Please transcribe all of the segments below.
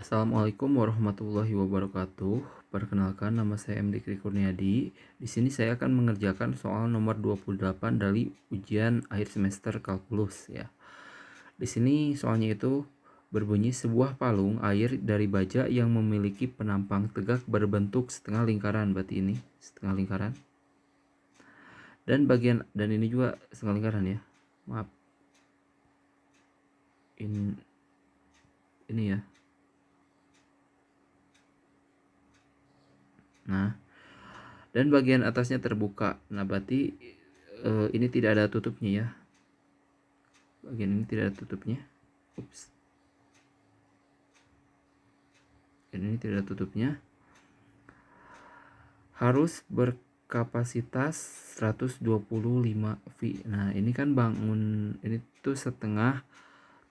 Assalamualaikum warahmatullahi wabarakatuh. Perkenalkan, nama saya M. Dikri Kurniadi. Di sini saya akan mengerjakan soal nomor 28 dari ujian akhir semester kalkulus ya. Di sini soalnya itu berbunyi sebuah palung air dari baja yang memiliki penampang tegak berbentuk setengah lingkaran. Berarti ini setengah lingkaran. Dan ini juga setengah lingkaran ya. Maaf. Ini ya. Nah, dan bagian atasnya terbuka. Nah, berarti ini tidak ada tutupnya ya. Bagian ini tidak ada tutupnya. Ups. Ini tidak ada tutupnya. Harus berkapasitas 125 V. Nah, ini kan bangun ini tuh setengah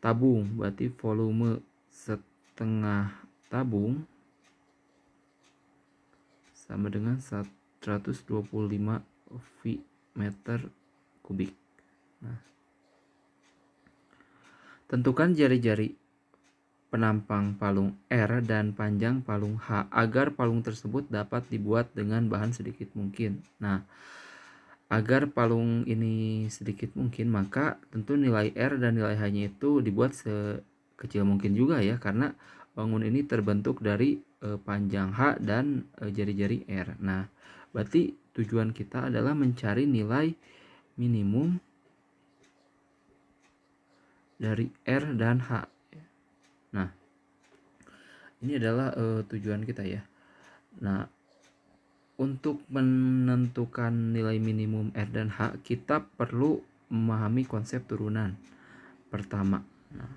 tabung, berarti volume setengah tabung sama dengan 125 V meter kubik. Nah, tentukan jari-jari penampang palung R dan panjang palung H agar palung tersebut dapat dibuat dengan bahan sedikit mungkin. Nah, agar palung ini sedikit mungkin, maka tentu nilai R dan nilai H-nya itu dibuat sekecil mungkin juga ya, karena bangun ini terbentuk dari panjang H dan jari-jari R. Nah, berarti tujuan kita adalah mencari nilai minimum dari R dan H. Nah, ini adalah tujuan kita ya. Nah, untuk menentukan nilai minimum R dan H, kita perlu memahami konsep turunan pertama. Nah,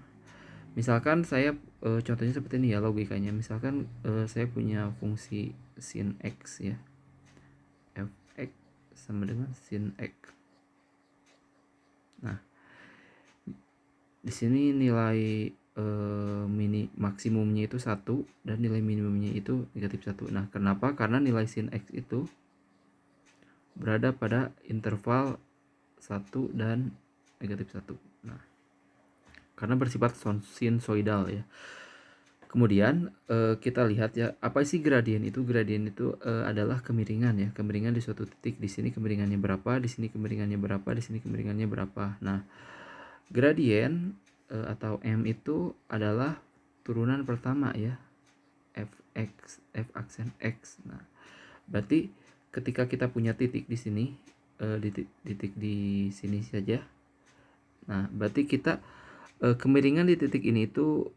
misalkan saya contohnya seperti ini ya logikanya. Misalkan saya punya fungsi sin X ya. Fx sama dengan sin X. Nah, di sini nilai maksimumnya itu 1 dan nilai minimumnya itu negatif 1. Nah, kenapa? Karena nilai sin X itu berada pada interval 1 dan negatif 1. Nah, karena bersifat sinusoidal ya. Kemudian kita lihat ya, apa sih gradien itu? Gradien itu adalah kemiringan ya, kemiringan di suatu titik. Di sini kemiringannya berapa, di sini kemiringannya berapa, di sini kemiringannya berapa. Nah, gradien atau M itu adalah turunan pertama ya, f aksen X. Nah, berarti ketika kita punya titik di sini, titik di sini saja. Nah, berarti kita kemiringan di titik ini itu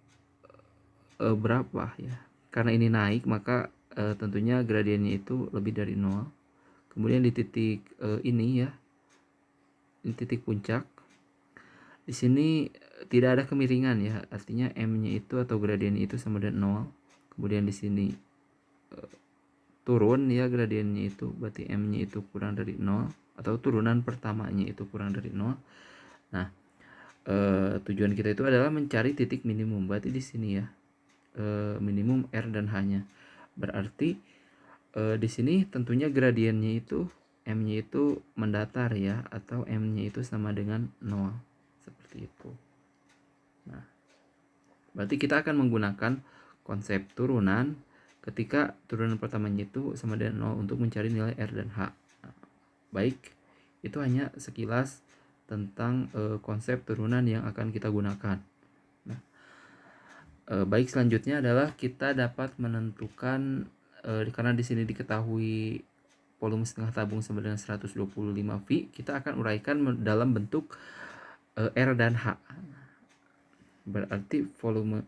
berapa ya? Karena ini naik, maka tentunya gradiennya itu lebih dari 0. Kemudian di titik ini ya, di titik puncak, di sini tidak ada kemiringan ya, artinya M-nya itu atau gradiennya itu sama dengan 0. Kemudian di sini turun ya gradiennya itu, berarti M-nya itu kurang dari 0 atau turunan pertamanya itu kurang dari 0. Nah, tujuan kita itu adalah mencari titik minimum, berarti di sini ya, minimum R dan H-nya. Berarti di sini tentunya gradiennya itu M-nya itu mendatar ya, atau M-nya itu sama dengan 0. Seperti itu. Nah, berarti kita akan menggunakan konsep turunan ketika turunan pertamanya itu sama dengan 0 untuk mencari nilai R dan H. Nah, baik, itu hanya sekilas tentang konsep turunan yang akan kita gunakan. Nah, baik, selanjutnya adalah kita dapat menentukan karena di sini diketahui volume setengah tabung sama dengan 125 V, kita akan uraikan dalam bentuk R dan H. Berarti volume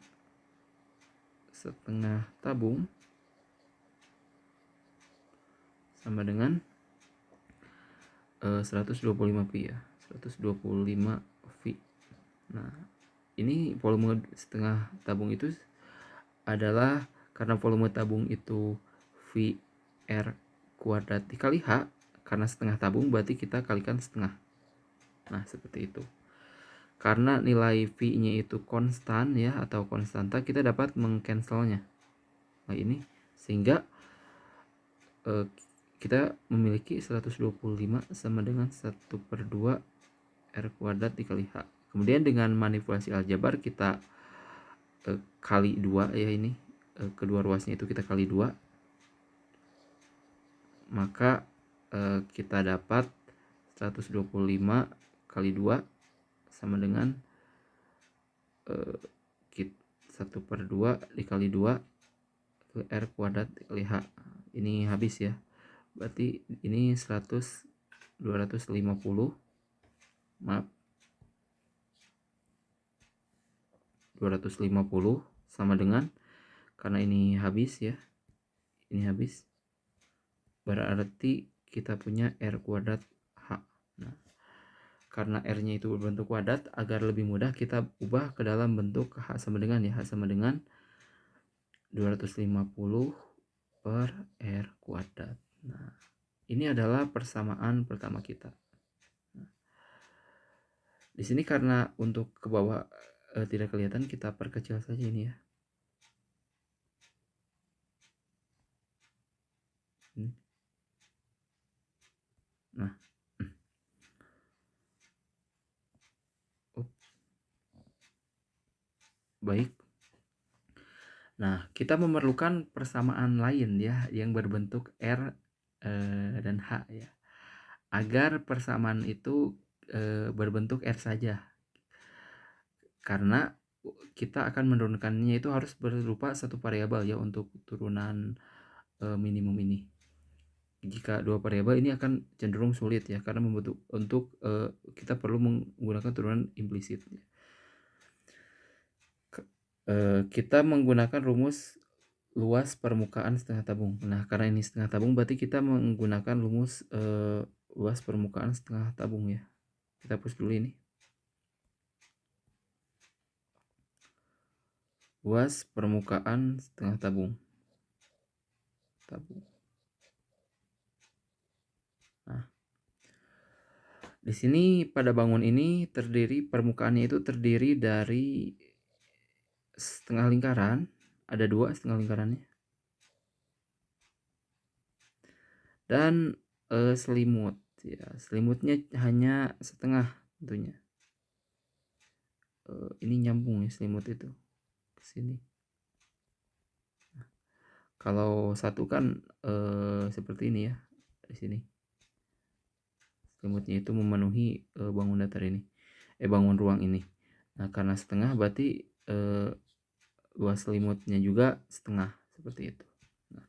setengah tabung sama dengan 125 V ya, 125 V. Nah, ini volume setengah tabung itu adalah karena volume tabung itu V R kuadrat dikali H, karena setengah tabung berarti kita kalikan setengah. Nah, seperti itu. Karena nilai V-nya itu konstan ya, atau konstanta, kita dapat mengcancelnya. Nah, ini sehingga kita memiliki 125 sama dengan 1/2 R kuadrat dikali H. Kemudian dengan manipulasi aljabar kita kali 2 ya, ini kedua ruasnya itu kita kali 2, maka kita dapat 125 kali 2 sama dengan 1/2 dikali 2 ke R kuadrat dikali H. Ini habis ya, berarti ini 250, maaf, 250 sama dengan, karena ini habis ya, ini habis, berarti kita punya R kuadrat H. Nah, karena R-nya itu berbentuk kuadrat, agar lebih mudah kita ubah ke dalam bentuk H sama dengan ya, H sama dengan 250 per R kuadrat. Nah, ini adalah persamaan pertama kita. Nah, di sini karena untuk ke bawah tidak kelihatan, kita perkecil saja ini ya. Nah, baik. Nah, kita memerlukan persamaan lain ya, yang berbentuk R dan H ya. Agar persamaan itu berbentuk R saja. Karena kita akan menurunkannya itu harus berupa satu variabel ya, untuk turunan minimum ini. Jika dua variabel ini akan cenderung sulit ya, karena membentuk untuk kita perlu menggunakan turunan implisit ya. Kita menggunakan rumus luas permukaan setengah tabung. Nah, karena ini setengah tabung, berarti kita menggunakan rumus luas permukaan setengah tabung ya. Kita hapus dulu ini. Luas permukaan setengah tabung. Nah, di sini pada bangun ini permukaannya itu terdiri dari setengah lingkaran, ada 2 setengah lingkarannya, dan selimut ya. Selimutnya hanya setengah tentunya. Ini nyambung ya selimut itu ke sini. Nah, kalau satu kan seperti ini ya, di sini selimutnya itu memenuhi bangun datar ini, bangun ruang ini. Nah, karena setengah berarti luas selimutnya juga setengah, seperti itu. Nah,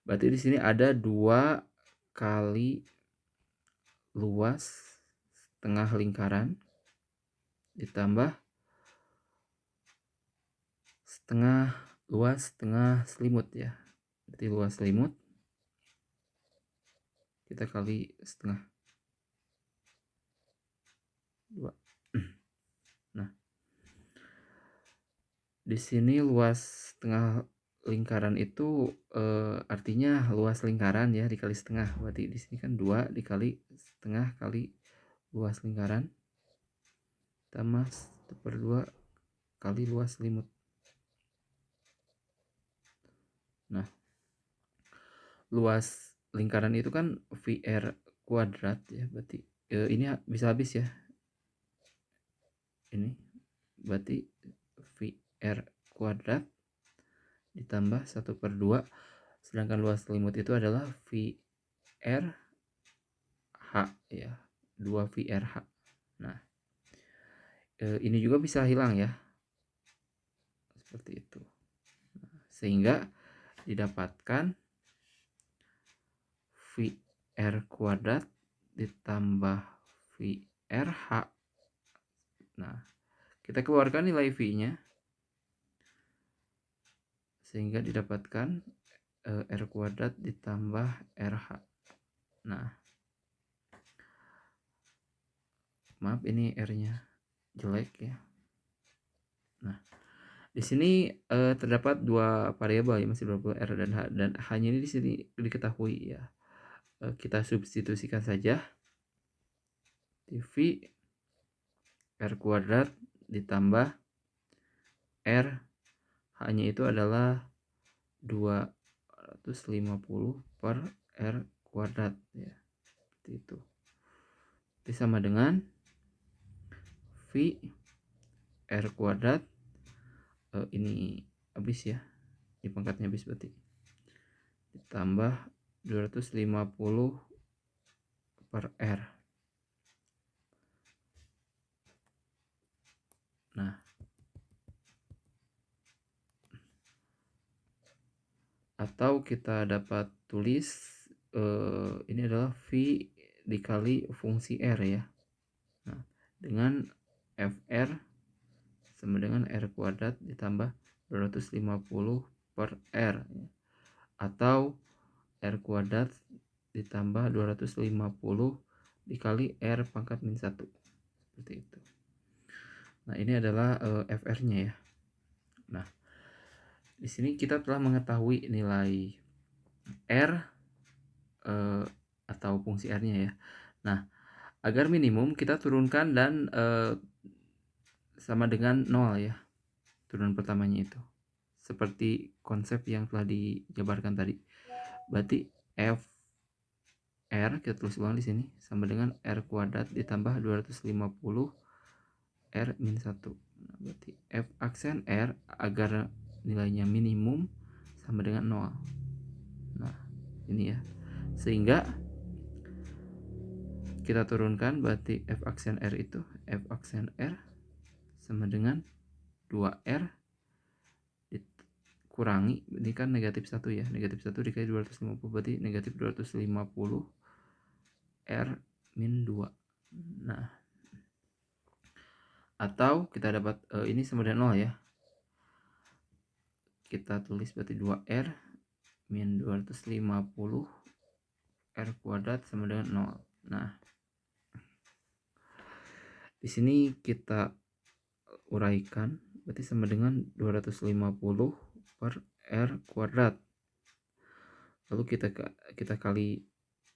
berarti di sini ada 2 kali luas setengah lingkaran ditambah luas setengah selimut ya. Berarti luas selimut kita kali setengah 2. Nah, di sini luas setengah lingkaran itu artinya luas lingkaran ya dikali setengah. Berarti di sini kan 2 dikali setengah kali luas lingkaran tambah 1/2 kali luas selimut. Nah, luas lingkaran itu kan VR kuadrat ya, berarti ini bisa habis ya. Ini berarti VR kuadrat ditambah 1/2, sedangkan luas selimut itu adalah VR H ya, 2 VR H. Nah, ini juga bisa hilang ya, seperti itu. Nah, sehingga didapatkan VR kuadrat ditambah VRH. Nah, kita keluarkan nilai V-nya sehingga didapatkan R kuadrat ditambah RH. Nah, maaf ini R-nya jelek ya. Nah, di sini terdapat 2 variabel ya, masih variabel R dan H, dan H-nya ini di sini diketahui ya. Kita substitusikan saja. V R kuadrat ditambah R, H-nya itu adalah 250 per R kuadrat ya, seperti itu. Itu sama dengan V R kuadrat ini habis ya, ini pangkatnya habis berarti ditambah 250 per R. Nah, atau kita dapat tulis ini adalah V dikali fungsi R ya. Nah, dengan FR sama dengan R kuadrat ditambah 250 per R ya. Atau R kuadrat ditambah 250 dikali R pangkat min 1, seperti itu. Nah, ini adalah FR-nya ya. Nah, di sini kita telah mengetahui nilai R atau fungsi R-nya ya. Nah, agar minimum kita turunkan dan sama dengan 0 ya. Turunan pertamanya itu. Seperti konsep yang telah dijabarkan tadi. Berarti F R kita tulis ulang di sini sama dengan R kuadrat ditambah 250 R min 1. Nah, berarti F aksen R agar nilainya minimum sama dengan 0. Nah, ini ya. Sehingga kita turunkan berarti F aksen R itu F aksen R sama dengan 2R dikurangi, ini kan negatif 1 ya, negatif 1 dikali 250 berarti negatif 250 R min 2. Nah, atau kita dapat ini sama dengan 0 ya, kita tulis berarti 2R min 250 R kuadrat sama dengan 0. Nah, di sini kita uraikan berarti sama dengan 250 per R kuadrat. Lalu kita kali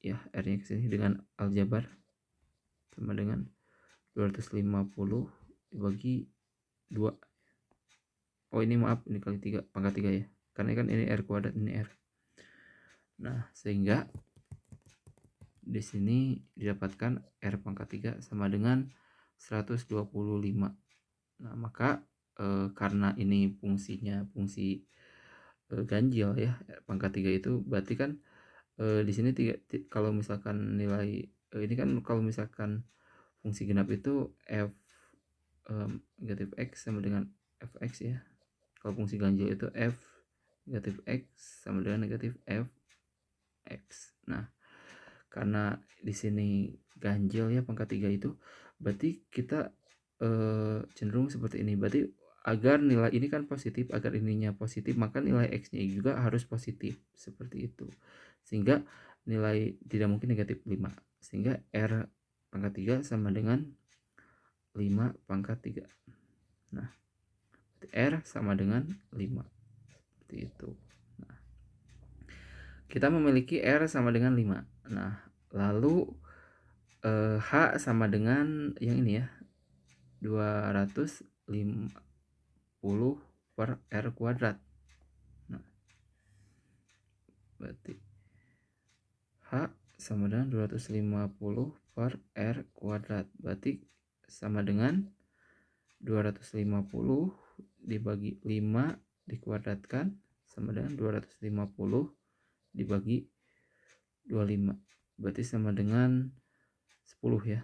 ya R-nya ke sini dengan aljabar sama dengan 250 dibagi 2. Oh, ini maaf, ini kali 3 pangkat 3 ya. Karena kan ini R kuadrat, ini R. Nah, sehingga di sini didapatkan R pangkat 3 sama dengan 125. Nah, maka karena ini fungsinya fungsi ganjil ya, pangkat 3 itu berarti kan di sini kalau misalkan nilai ini kan kalau misalkan fungsi genap itu f negatif x sama dengan fx ya. Kalau fungsi ganjil itu f negatif x sama dengan negatif fx. Nah, karena di sini ganjil ya pangkat 3 itu, berarti kita cenderung seperti ini. Berarti agar nilai ini kan positif, agar ininya positif, maka nilai x-nya juga harus positif, seperti itu. Sehingga nilai tidak mungkin negatif 5. Sehingga R pangkat 3 sama dengan 5 pangkat 3. Nah, R sama dengan 5. Seperti itu. Nah, kita memiliki R sama dengan 5. Nah, lalu H sama dengan yang ini ya, 250 per R kuadrat. Nah, berarti H sama dengan 250 per R kuadrat. Berarti sama dengan 250 dibagi 5 dikuadratkan sama dengan 250 dibagi 25. Berarti sama dengan 10 ya.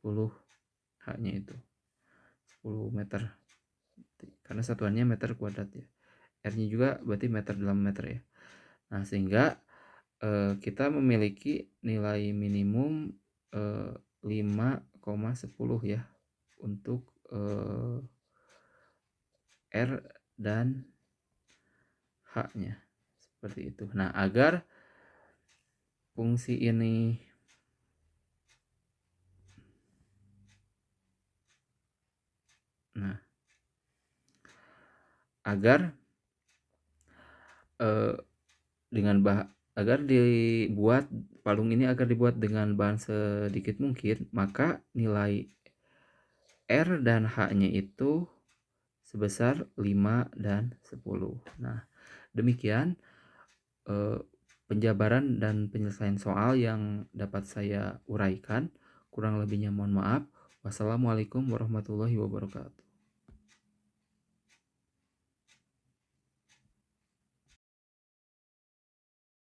10 H-nya itu 10 meter. Karena satuannya meter kuadrat ya. R-nya juga berarti meter dalam meter ya. Nah, sehingga kita memiliki nilai minimum 5,10 ya untuk R dan H-nya. Seperti itu. Nah, agar fungsi ini agar agar dibuat palung ini agar dibuat dengan bahan sedikit mungkin, maka nilai R dan H-nya itu sebesar 5 dan 10. Nah, demikian penjabaran dan penyelesaian soal yang dapat saya uraikan. Kurang lebihnya mohon maaf. Wassalamualaikum warahmatullahi wabarakatuh.